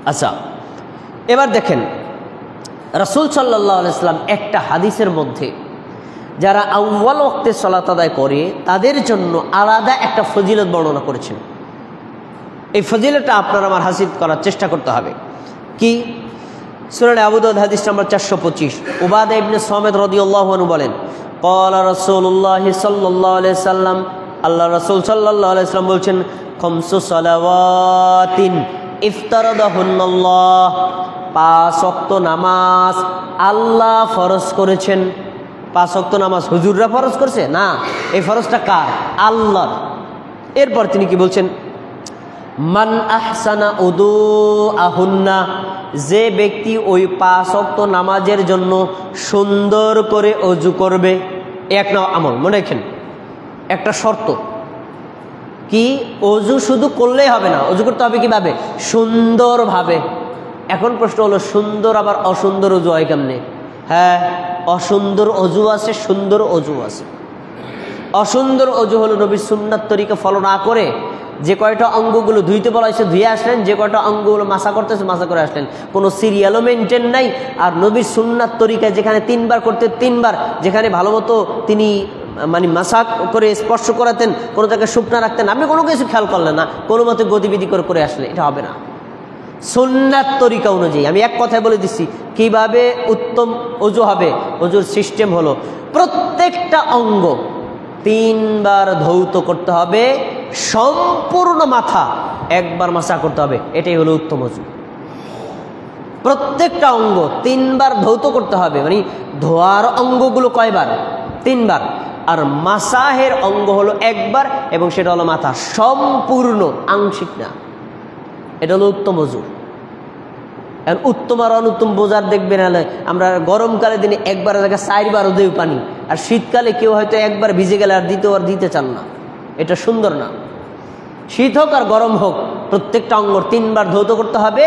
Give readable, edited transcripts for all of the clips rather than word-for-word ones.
আচ্ছা, এবার দেখেন রাসূল সাল্লাল্লাহু আলাইহি ওয়াসাল্লাম একটা হাদিসের মধ্যে যারা আউয়াল ওয়াক্তে সালাত আদায় করে তাদের জন্য আলাদা একটা ফজিলত বর্ণনা করেছেন। এই ফজিলতটা আপনার আমার হাসিল করার চেষ্টা করতে হবে। কি? সুনানে আবু দাউদ হাদিস নাম্বার 425, উবাদা ইবনে সামিত রাদিয়াল্লাহু আনহু বলেন, ক্বালা রাসূলুল্লাহ সাল্লাল্লাহু আলাইহি ওয়াসাল্লাম, আল্লাহ রাসূল সাল্লাল্লাহু আলাইহি ওয়াসাল্লাম বলছেন, খামসু সালাওয়াতিন ইফতারাদাহুন্নাল্লাহ, 5 ওয়াক্ত নামাজ আল্লাহ ফরজ করেছেন। 5 ওয়াক্ত নামাজ হুজুররা ফরজ করেছে না, এই ফরজটা কার? আল্লাহর। এরপর তিনি কি বলছেন? মান আহসানা উদুআহুন্না, যে ব্যক্তি ওই 5 ওয়াক্ত নামাজের জন্য সুন্দর করে ওযু করবে। এক নাও আমল, মনে রাখেন একটা শর্ত কি, ওযু শুধু করলেই হবে না, ওযু করতে হবে কিভাবে? সুন্দরভাবে। এখন প্রশ্ন হলো, সুন্দর আবার অসুন্দর ওযু হয় কেমনে? হ্যাঁ, অসুন্দর ওযু আছে, সুন্দর ওযু আছে। অসুন্দর ওযু হলো নবীর সুন্নাত তরিকা ফলো না করে যে কয়টা অঙ্গগুলো ধুইতে বলা হয়েছে ধুয়ে আসলেন, যে কয়টা অঙ্গগুলো মাসা করতেছে মাসা করে আসলেন, কোনো সিরিয়ালও মেনটেন নাই। আর নবীর সুন্নাত তরিকায় যেখানে 3 বার করতে 3 বার, যেখানে ভালো মতো তিনি মানে মাসা করে স্পর্শ করাতেন, কোনো জায়গায় শুকনা রাখতেন, আপনি কোনো কিছু খেয়াল করলেন না, কোনো মতে গতিবিধি করে আসলে এটা হবে না। সুন্নাত তরিকা অনুযায়ী আমি এক কথায় বলে দিচ্ছি কিভাবে উত্তম ওযু হবে। ওযুর সিস্টেম হলো প্রত্যেকটা অঙ্গ 3 বার ধৌত করতে হবে, সম্পূর্ণ মাথা 1 বার মাসা করতে হবে, এটাই হলো উত্তম ওযু। প্রত্যেকটা অঙ্গ 3 বার ধৌত করতে হবে, মানে ধোয়ার অঙ্গগুলো কয়বার? 3 বার। আর মাসাহের অঙ্গ হলো 1 বার, এবং সেটা হলো মাথা, সম্পূর্ণ, আংশিক না। এটা হলো উত্তম ওযু। এখন উত্তম আর অনুত্তম বোঝার দেখবেন, আমরা গরমকালে দিনে 1 বারের জায়গায় 4 বারও দেই পানি, আর শীতকালে কেউ হয়তো 1 বার ভিজে গেলে আর দ্বিতীয়বার দিতে চান না, এটা সুন্দর না। শীত হোক আর গরম হোক, প্রত্যেকটা অঙ্গ 3 বার ধৌত করতে হবে,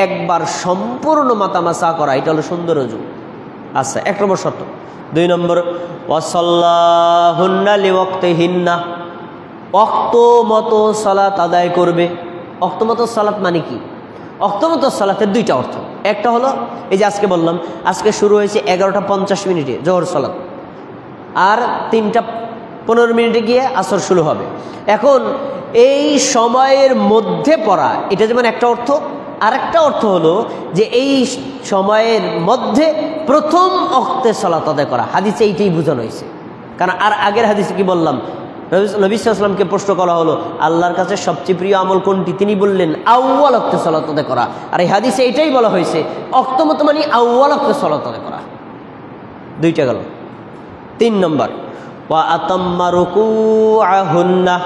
1 বার সম্পূর্ণ মাথা মাসা করা, এটা হলো সুন্দর ওযু। আচ্ছা, 1 নম্বর শর্ত। 2 নম্বর, ওয়াসাল্লাহুন্না লিওয়াক্তিহিন্না, ওয়াক্ত মতো সালাত আদায় করবে। ওয়াক্ত মতো সালাত মানে কি? ওয়াক্ত মতো সালাতের 2টা অর্থ। একটা হলো এই যে আজকে বললাম, আজকে শুরু হয়েছে 11:50 জোহর সালাত, আর 3:15 গিয়ে আসর শুরু হবে। এখন এই সময়ের মধ্যে পড়া, এটা যেমন একটা অর্থ। আরেকটা অর্থ হলো যে এই সময়ের মধ্যে প্রথম ওয়াক্তে সালাত আদায় করা। হাদিসে এইটাই বোঝানো হয়েছে। কারণ আর আগের হাদিসে কি বললাম, নবী সাল্লাল্লাহু আলাইহি ওয়াসাল্লামকে প্রশ্ন করা হলো আল্লাহর কাছে সবচেয়ে প্রিয় আমল কোনটি? তিনি বললেন আউয়াল ওয়াক্তে সালাত আদায় করা। আর এই হাদিসে এটাই বলা হয়েছে, ওয়াক্ত মতো মানে আউয়াল ওয়াক্তে সালাত আদায় করা। 2টা গেল। 3 নম্বর, ওয়া আতাম্মা রুকুআহুন্না,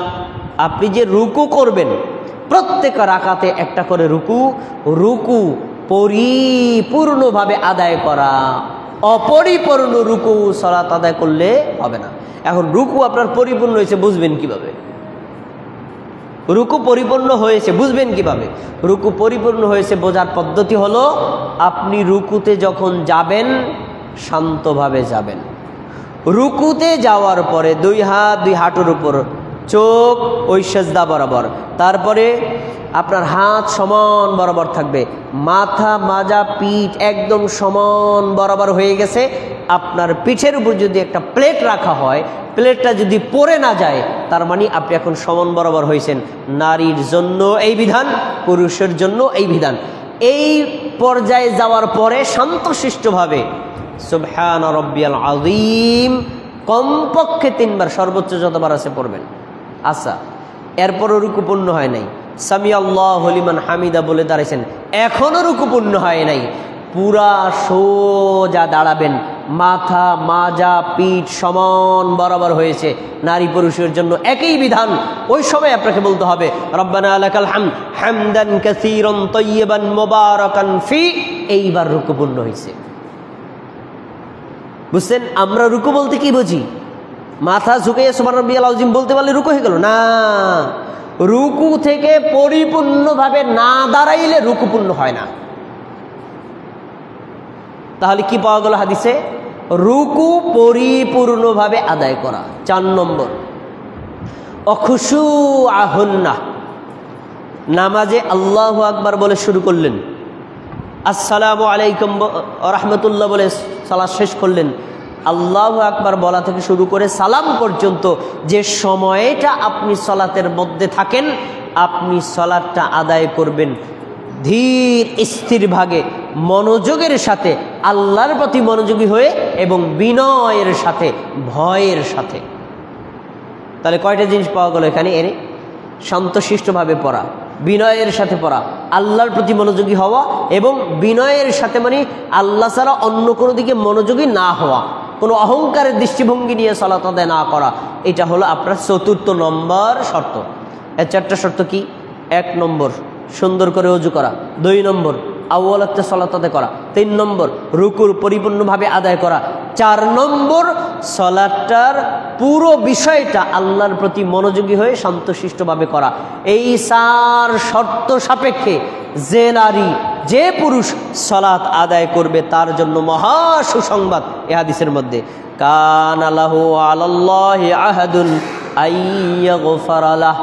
আপনি যে রুকু করবেন প্রত্যেক রাকাতে একটা করে রুকু পরিপূর্ণভাবে আদায় করা। অপরিপূর্ণ রুকু সালাত আদায় করলে হবে না। এখন রুকু আপনার পরিপূর্ণ হয়েছে বুঝবেন কিভাবে? রুকু পরিপূর্ণ হয়েছে বুঝবেন কিভাবে? রুকু পরিপূর্ণ হয়েছে বোঝার পদ্ধতি হলো, আপনি রুকুতে যখন যাবেন শান্তভাবে যাবেন। রুকুতে যাওয়ার পরে 2 হাত 2 হাঁটুর উপর, চোখ ওই সেজদা বরাবর, তারপরে আপনার হাত সমান বরাবর থাকবে, মাথা মাজা পিঠ একদম সমান বরাবর হয়ে গেছে। আপনার পিঠের উপর যদি একটা প্লেট রাখা হয়, প্লেটটা যদি পড়ে না যায়, তার মানে আপনি এখন সমান বরাবর হয়েছেন। নারীর জন্য এই বিধান, পুরুষের জন্য এই বিধান। এই পর্যায়ে যাওয়ার পরে শান্তশিষ্টভাবে সুবহান রাব্বিয়াল আযীম কমপক্ষে 3 বার, সর্বোচ্চ যতবার আছে পড়বেন। আচ্ছা, এরপরও রুকু পূর্ণ হয় নাই, সামি আল্লাহু লিমান হামিদা বলে দাঁড়াইছেন, এখনও রুকু পূর্ণ হয় নাই, পুরা সোজা দাঁড়াবেন, মাথা মাজা পিঠ সমান বরাবর হয়েছে। নারী পুরুষের জন্য একই বিধান। ওই সময় আপনাকে বলতে হবে রব্বানা লাকাল হামদ হামদান কাসীরান তাইয়িবান মুবারাকান ফি, এইবার রুকু পূর্ণ হয়েছে। বুঝছেন? আমরা রুকু বলতে কি বুঝি? মাথা ঝুঁকে সুবহান রাব্বিয়াল আযীম বলতে পারলে রুকু হয়ে গেল না। রুকু থেকে পরিপূর্ণভাবে না দাঁড়াইলে রুকু পূর্ণ হয় না। তাহলে কি পাওয়া গেল হাদিসে? রুকু পরিপূর্ণভাবে আদায় করা। 4 নম্বর, অখুশুআহুন্না, নামাজে আল্লাহু আকবার বলে শুরু করলেন, আসসালামু আলাইকুম রাহমাতুল্লাহ বলে সালাত শেষ করলেন, আল্লাহু আকবার বলা থেকে শুরু করে সালাম পর্যন্ত যে সময়টা আপনি সালাতের মধ্যে থাকেন, আপনি সালাতটা আদায় করবেন ধীর স্থির ভাগে, মনোযোগের সাথে, আল্লাহর প্রতি মনোযোগী হয়ে এবং বিনয়ের সাথে, ভয়ের সাথে। তাহলে কয়টা জিনিস পাওয়া গেল এখানে? এনে শান্তশিষ্টভাবে পড়া, বিনয়ের সাথে পড়া, আল্লাহর প্রতি মনোযোগী হওয়া এবং বিনয়ের সাথে মানে আল্লাহ ছাড়া অন্য কোনো দিকে মনোযোগী না হওয়া, কোনো অহংকারের দৃষ্টিভঙ্গি নিয়ে সালাত আদায় না করা। এটা হলো আপনার 4 নম্বর শর্ত। এর 4টা শর্ত কি? 1 নম্বর সুন্দর করে ওযু করা, 2 নম্বর আউয়াল ওয়াক্তে সালাত আদায় করা, 3 নম্বর রুকুর পরিপূর্ণভাবে আদায় করা, 4 নম্বর সালাতটার পুরো বিষয়টা আল্লাহর প্রতি মনোযোগী হয়ে শান্তশিষ্টভাবে করা। এই 4 শর্ত সাপেক্ষে যে নারী যে পুরুষ সালাত আদায় করবে তার জন্য মহা সুসংবাদ এই হাদিসের মধ্যে। কানা লাহু আলাল্লাহি আহাদুন আইয়াগফারা লাহ,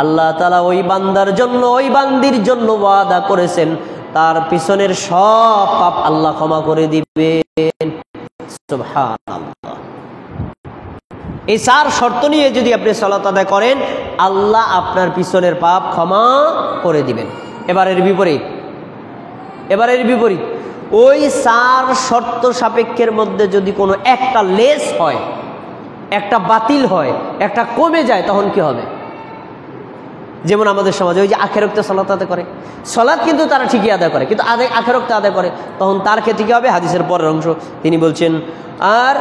আল্লাহ তাআলা ওই বান্দার জন্য, ওই বান্দির জন্য ওয়াদা করেছেন তার পিছনের সব পাপ আল্লাহ ক্ষমা করে দিবেন। সুবহানাল্লাহ। এই 4 শর্ত নিয়ে যদি আপনি সালাত আদায় করেন, আল্লাহ আপনার পিছনের পাপ ক্ষমা করে দিবেন। এবারের বিপরীত ওই 4 শর্ত সাপেক্ষের মধ্যে যদি কোনো একটা লেস হয়, একটা বাতিল হয়, একটা কমে যায়, তখন কি হবে? যেমন আমাদের সমাজে ওই যে আখের ওয়াক্তে সালাত আদায় করে, সালাত কিন্তু তারা ঠিকই আদায় করে, কিন্তু আখের ওয়াক্তে আদায় করে, তখন তার ক্ষেত্রে কি হবে? হাদিসের পরের অংশ তিনি বলছেন, আর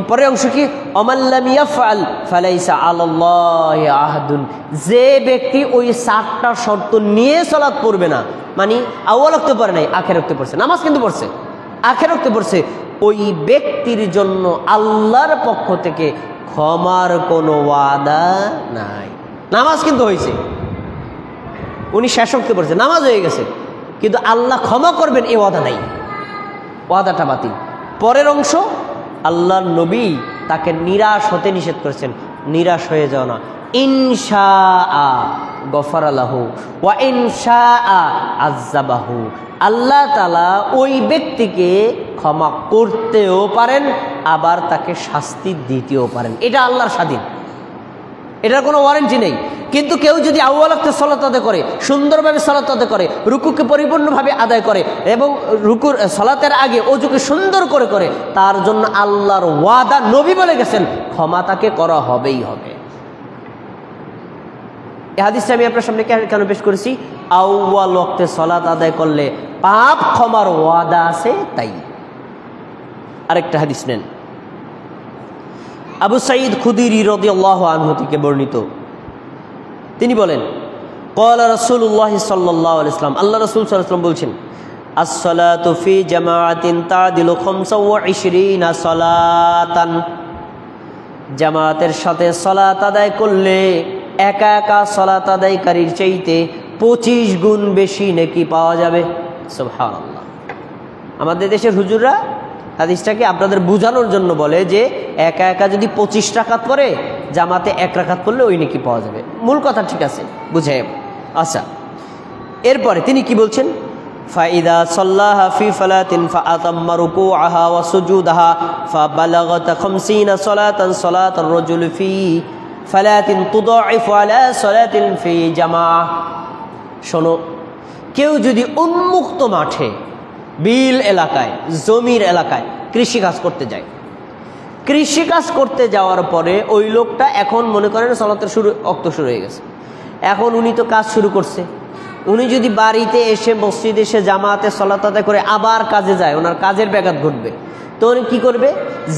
পরের অংশ কি? অমাল্লাম ইয়াফআল ফালাইসা আলাল্লাহি আহাদুন, যে ব্যক্তি ওই 4টা শর্ত নিয়ে সালাত পড়বে না, মানে আউয়াল ওয়াক্তে পড়ে নাই, আখের ওয়াক্তে পড়ছে, নামাজ কিন্তু পড়ছে, আখের ওয়াক্তে পড়ছে, ওই ব্যক্তির জন্য আল্লাহর পক্ষ থেকে ক্ষমার কোনো ওয়াদা নাই। নামাজ কিন্তু হয়েছে, উনি শেষ ওয়াক্তে পড়ছে, নামাজ হয়ে গেছে, কিন্তু আল্লাহ ক্ষমা করবেন এই ওয়াদা নাই, ওয়াদাটা বাতিল। পরের অংশ, আল্লাহর নবী তাকে নিরাশ হতে নিষেধ করেছেন, নিরাশ হয়ে যাও না। ইনশাআ গফারা লাহু ওয়া ইনশাআ আযাবাহু, আল্লাহ তাআলা ওই ব্যক্তিকে ক্ষমা করতেও পারেন, আবার তাকে শাস্তি দিতেও পারেন। এটা আল্লাহর স্বাধীন, এটার কোনো ওয়ারেন্টি নেই। কিন্তু কেউ যদি আউয়াল ওয়াক্তে সালাত আদায় করে, সুন্দরভাবে সালাত আদায় করে, রুকুকে পরিপূর্ণভাবে আদায় করে এবং রুকুর সালাতের আগে ওযুকে সুন্দর করে করে, তার জন্য আল্লাহর ওয়াদা, নবী বলে গেছেন, ক্ষমা তাকে করা হবেই হবে। এই হাদিসটা আমি আপনার সামনে কেন পেশ করেছি? আউয়াল ওয়াক্তে সালাত আদায় করলে পাপ ক্ষমার ওয়াদা আছে তাই। আরেকটা হাদিস নেন, আবু সাঈদ খুদরি রাদিয়াল্লাহু আনহু থেকে বর্ণিত, তিনি বলেন, ক্বালা রাসূলুল্লাহ সাল্লাল্লাহু আলাইহি ওয়াসাল্লাম, আল্লাহ রাসূল সাল্লাল্লাহু আলাইহি ওয়াসাল্লাম বলছেন, as-salatu fi jama'atin ta'dilu 25 সালাতান, জামাতের সাথে সালাত আদায় করলে একা একা সালাত আদায়কারীর চাইতে 25 গুণ বেশি নেকি পাওয়া যাবে। সুবহানাল্লাহ। আমাদের দেশের হুজুররা হাদিসটাকে আপনাদের বোঝানোর জন্য বলে যে একা একা যদি 25 রাকাত পড়ে, জামাতে 1 রাকাত পড়লে ওই নেকি পাওয়া যাবে। মূল কথা ঠিক আছে, বুঝে। আচ্ছা, এরপরে তিনি কি বলছেন? ফাইদা সাল্লাহা ফি ফালাতিন ফাআতাম্মা রুকুআহা ওয়া সুজুদাহা ফাবালাগাত 50 সালাতান সালাতার রাজুল ফি ফালাতিন তুদাইফু আলা সালাতিন ফি জামাআ। শোনো, কেউ যদি উন্মুক্ত মাঠে, বিল এলাকায়, জমির এলাকায় কৃষিকাজ করতে যায়, কৃষিকাজ করতে যাওয়ার পরে ওই লোকটা এখন মনে করেন সালাতের ওয়াক্ত শুরু হয়ে গেছে, এখন উনি তো কাজ শুরু করছে, উনি যদি বাড়িতে এসে মসজিদে এসে জামাতে সালাত আদায় করে আবার কাজে যায়, ওনার কাজের ব্যাঘাত ঘটবে। তো উনি কী করবে?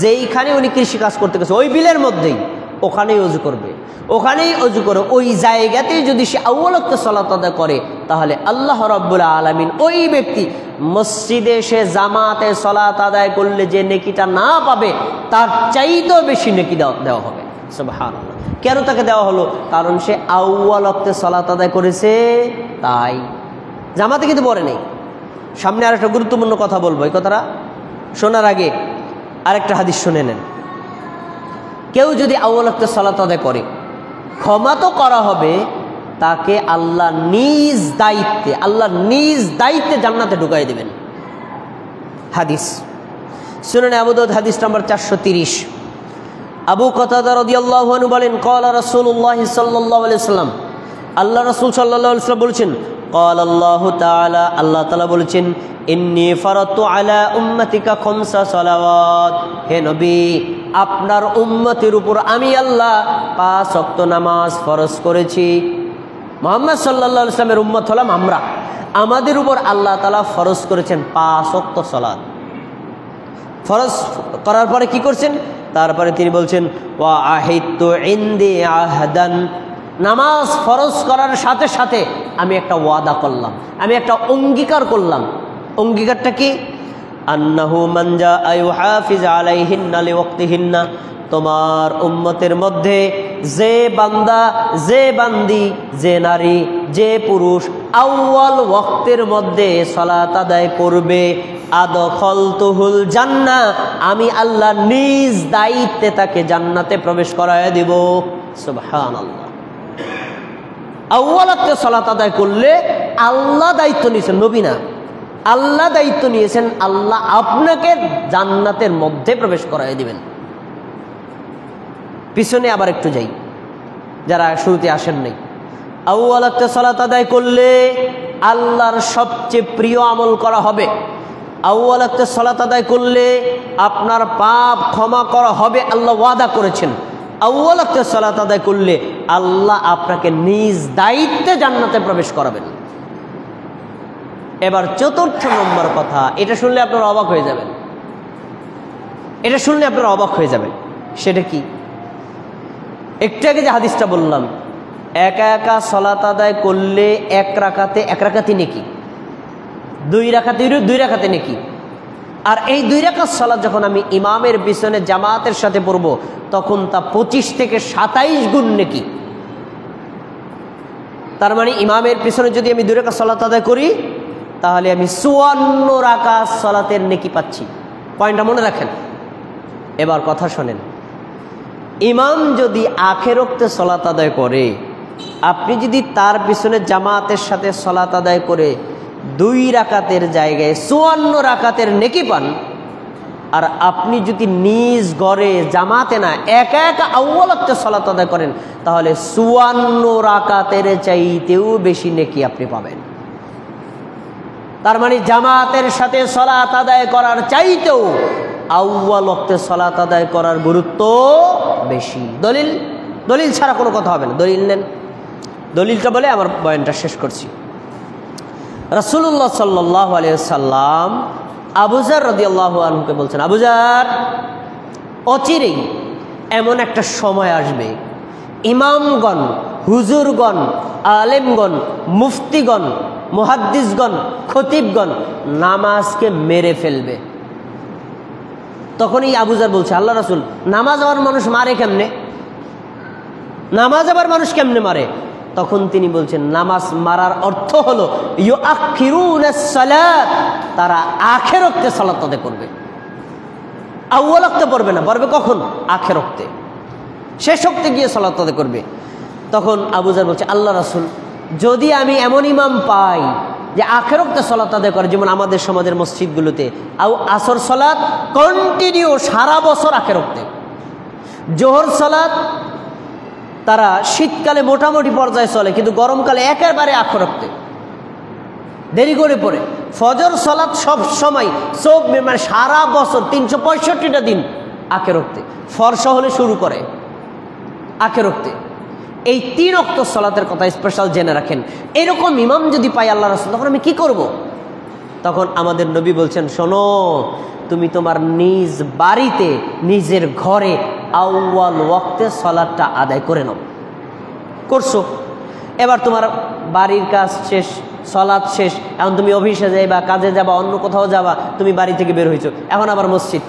যেইখানে উনি কৃষিকাজ করতে গেছে ওই বিলের মধ্যেই, ওখানেই অজু করবে, ওখানেই অজু করে ওই জায়গাতেই যদি সে আউয়াল ওয়াক্তে সালাত আদায় করে, তাহলে আল্লাহ রাব্বুল আলামিন ওই ব্যক্তি মসজিদে এসে জামাতে সালাত আদায় করলে যে নেকিটা না পাবে, তার চাইতেও বেশি নেকি দেওয়া হবে। সুবহানাল্লাহ। কেন তাকে দেওয়া হলো? কারণ সে আউয়াল ওয়াক্তে সালাত আদায় করেছে, তাই। জামাতে কিন্তু পড়ে নেই। সামনে আরেকটা গুরুত্বপূর্ণ কথা বলবো, এই কথাটা শোনার আগে আরেকটা হাদিস শুনে নেন। কেউ যদি আউয়াল ওয়াক্তে সালাত আদায় করে, ক্ষমা তো করা হবে, তাকে আল্লাহ নিজ দায়িত্বে জান্নাতে ঢুকাই দেবেন। হাদিস সুনান আবু দাউদ হাদিস নাম্বার 430। আবু কাতাদা রাদিয়াল্লাহু আনহু বলেন, ক্বালা রাসূলুল্লাহ সাল্লাল্লাহু আলাইহি ওয়াসাল্লাম, আল্লাহ রাসূল সাল্লাল্লাহু আলাইহি ওয়াসাল্লাম বলেছেন, ক্বালা আল্লাহু তাআলা, আল্লাহ তাআলা বলেছেন, ইন্নী ফারাদতু আলা উম্মাতিকা খামসা সালাওয়াত, হে নবী, আপনার উম্মতের উপর আমি আল্লাহ 5 ওয়াক্ত নামাজ ফরজ করেছি। মুহাম্মদ সাল্লাল্লাহু আলাইহি ওয়াসাল্লামের উম্মত হলাম আমরা, আমাদের উপর আল্লাহ তাআলা ফরজ করেছেন 5 ওয়াক্ত সালাত। ফরজ করার পরে কি করছেন? তারপরে তিনি বলছেন, ওয়া আহিদতু ইনদি আহদান, নামাজ ফরজ করার সাথে সাথে আমি একটা ওয়াদা করলাম, আমি একটা অঙ্গীকার করলাম। অঙ্গীকারটা কি? আন্নাহু মান জাআ ইউহাফিজ আলাইহিন্না লিওয়াক্তিহিন্না, তোমার উম্মতের মধ্যে যে বান্দা, যে বান্দি, যে নারী, যে পুরুষ আউয়াল ওয়াক্তের মধ্যে সালাত আদায় করবে, আদখালতুহুল জান্নাহ, আমি আল্লাহ নিজ দায়িত্বে তাকে জান্নাতে প্রবেশ করায় দিব। সুবহানাল্লাহ। আউয়াল ওয়াক্তে সালাত আদায় করলে আল্লাহ দায়িত্ব নিয়েছেন, নবী না, আল্লাহ দায়িত্ব নিয়েছেন, আল্লাহ আপনাকে জান্নাতের মধ্যে প্রবেশ করায় দিবেন। পিছনে আবার একটু যাই, যারা শুরুতে আসেন নাই। আউয়াল ওয়াক্তে সালাত আদায় করলে আল্লাহর সবচেয়ে প্রিয় আমল করা হবে। আউয়াল ওয়াক্তে সালাত আদায় করলে আপনার পাপ ক্ষমা করা হবে, আল্লাহ ওয়াদা করেছেন। আউয়াল ওয়াক্তে সালাত আদায় করলে আল্লাহ আপনাকে নিজ দায়িত্বে জান্নাতে প্রবেশ করাবেন। এবার 4র্থ নম্বর কথা, এটা শুনলে আপনারা অবাক হয়ে যাবেন, এটা শুনলে আপনারা অবাক হয়ে যাবেন। সেটা কি? একটু আগে যে হাদিসটা বললাম, একা একা সালাত আদায় করলে এক রাকাতে নেকি, 2 রাকাতে নেকি। আর এই 2 রাকাত সালাত যখন আমি ইমামের পিছনে জামাতের সাথে পড়ব, তখন তা 25 থেকে 27 গুণ নেকি। তার মানে ইমামের পিছনে যদি আমি 2 রাকাত সালাত আদায় করি, তাহলে আমি 54 রাকাত সালাতের নেকি পাচ্ছি। পয়েন্টটা মনে রাখেন। এবার কথা শোনেন, ইমাম যদি আখের ওয়াক্তে সালাত আদায় করে, আপনি যদি তার পিছনে জামাতের সাথে সালাত আদায় করে 2 রাকাতের জায়গায় 54 রাকাতের নেকি পান, আর আপনি যদি নিজ ঘরে জামাতে না একা একা আউয়াল ওয়াক্তে সালাত আদায় করেন, তাহলে 54 রাকাতের চাইতেও বেশি নেকি আপনি পাবেন। তার মানে জামাতের সাথে সালাত আদায় করার চাইতেও আউয়াল ওয়াক্তে সালাত আদায় করার গুরুত্ব বেশি। দলিল ছাড়া কোনো কথা হবে না। দলিল নেন, দলিলটা বলে আমার বয়ানটা শেষ করছি। রাসূলুল্লাহ সাল্লাল্লাহু আলাইহি ওয়াসাল্লাম আবু যার রাদিয়াল্লাহু আনহুকে বলছেন, আবু যার, অচিরেই এমন একটা সময় আসবে, ইমামগণ, হুজুরগণ, আলেমগণ, মুফতিগণ, মুহাদ্দিসগণ, খতিবগণ নামাজকে মেরে ফেলবে। তখনই আবু যার বলছে, আল্লাহ রাসূল, নামাজ আবার মানুষ মারে কেমনে? নামাজ আবার মানুষ কেমনে মারে? তখন তিনি বলছেন, নামাজ মারার অর্থ হলো ইউআখিরুনাস সালাত, তারা আখের ওয়াক্তে সালাত আদায় করবে, আউয়াল ওয়াক্তে পড়বে না। পড়বে কখন? আখের ওয়াক্তে, শেষ ওয়াক্তে গিয়ে সালাত আদায় করবে। তখন আবু যার বলছে, আল্লাহ রাসূল, যদি আমি এমন ইমাম পাই যে আখের ওয়াক্তে সালাত আদায় করে, যেমন আমাদের সমাজের মসজিদগুলোতে আসর সালাত কন্টিনিউ সারা বছর আখের ওয়াক্তে, জোহর সালাত তারা শীতকালে মোটামুটি পর্যায়ে চলে, কিন্তু গরমকালে একেবারে আখের ওয়াক্তে দেরি করে পড়ে। ফজর সালাত সব সময় মানে সারা বছর 365টা দিন আখের ওয়াক্তে, ফরসা হলে শুরু করে আখের ওয়াক্তে। এই 3 ওয়াক্ত সালাতের কথা স্পেশাল জেনে রাখেন। এরকম ইমাম যদি পাই আল্লাহ রাসূল, তখন আমি কি করব? তখন আমাদের নবী বলছেন, শোনো, তুমি তোমার নিজ বাড়িতে, নিজের ঘরে আউয়াল ওয়াক্তে সালাতটা আদায় করে নাও। করছো, এবার তোমার বাড়ির কাজ শেষ, সালাত শেষ, এখন তুমি অফিসে যাইবা, কাজে যাবা, অন্য কোথাও যাবা, তুমি বাড়ি থেকে বের হয়েছো, এখন আবার মসজিদ,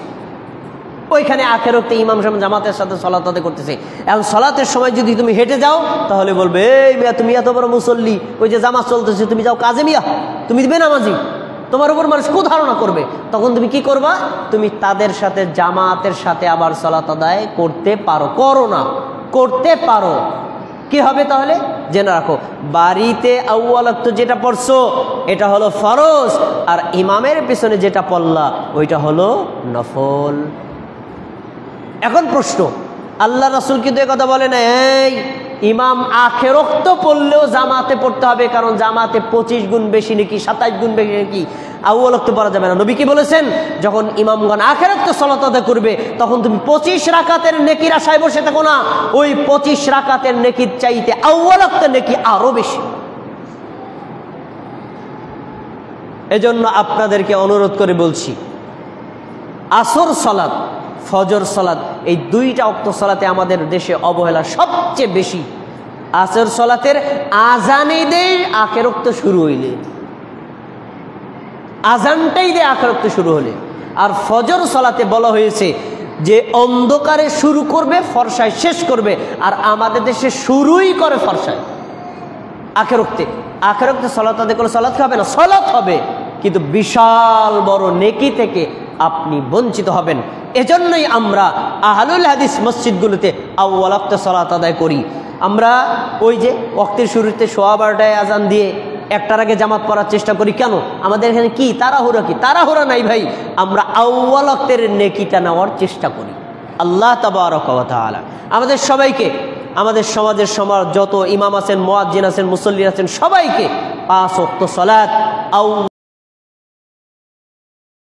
ওইখানে আখের ওয়াক্তে ইমাম সাহেব জামাতের সাথে সালাত আদায় করতেছে। এখন সালাতের সময় যদি তুমি হেঁটে যাও, তাহলে বলবে, এই মিয়া, তুমি এত বড় মুসল্লি, ওই যে জামাত চলতেছে, তুমি যাও কাজে মিয়া, তুমি দিবে নামাজি, তোমার উপর মানুষ কু ধারণা করবে। তখন তুমি কি করবা? তুমি তাদের সাথে জামাতের সাথে আবার সালাত আদায় করতে পারো, করো না, করতে পারো। কি হবে তাহলে? জেনে রাখো, বাড়িতে আউয়াল ওয়াক্ত যেটা পড়ছো এটা হলো ফরজ, আর ইমামের পিছনে যেটা পড়লা ওইটা হলো নফল। এখন প্রশ্ন, আল্লাহ রাসূল কিন্তু কথা বলে না এই ইমাম আখেরোক্ত পড়লেও জামাতে পড়তে হবে, কারণ জামাতে 25 গুণ বেশি নাকি 27 গুণ বেশি নাকি আউয়াল ওয়াক্ত পড়া যাবে না। নবী কি বলেছেন? যখন ইমামগণ আখেরোক্ত সালাত আদায় করবে তখন তুমি 25 রাকাতের নেকির আশায় বসে থাকো না, ওই 25 রাকাতের নেকির চাইতে আউয়াল ওয়াক্তের নেকি আরো বেশি। এজন্য আপনাদেরকে অনুরোধ করে বলছি, আসর সালাত, ফজর সালাত, এই দুইটা ওয়াক্ত সালাতে আমাদের দেশে অবহেলা সবচেয়ে বেশি। আসর সালাতের আজানই দেয় আখেরোক্ত শুরু হইলে, আজানটাই দেয় আখেরোক্ত শুরু হলে। আর ফজর সালাতে বলা হয়েছে যে অন্ধকারে শুরু করবে, ফর্সায় শেষ করবে, আর আমাদের দেশে শুরুই করে ফর্সায় আখেরোক্তে। আখেরোক্তে সালাত আদায় করলে সালাত হবে না, সালাত হবে, কিন্তু বিশাল বড় নেকি থেকে আপনি বঞ্চিত হবেন। এজন্যই আমরা আহলুল হাদিস মসজিদগুলোতে আউয়াল ওয়াক্তে সালাত আদায় করি। আমরা ওই যে ওয়াক্তের শুরুতে 12:15টায় আজান দিয়ে 1টার আগে জামাত পড়ার চেষ্টা করি। কেন? আমাদের এখানে কি তাড়াহুড়া? কি তাড়াহুড়া নাই ভাই, আমরা আউয়াল ওয়াক্তের নেকিটা নেওয়ার চেষ্টা করি। আল্লাহ তাবারক ওয়া তাআলা আমাদের সবাইকে, আমাদের সমাজের যত ইমাম আছেন, মুয়াজ্জিন আছেন, মুসল্লি আছেন, সবাইকে 5 ওয়াক্ত সালাত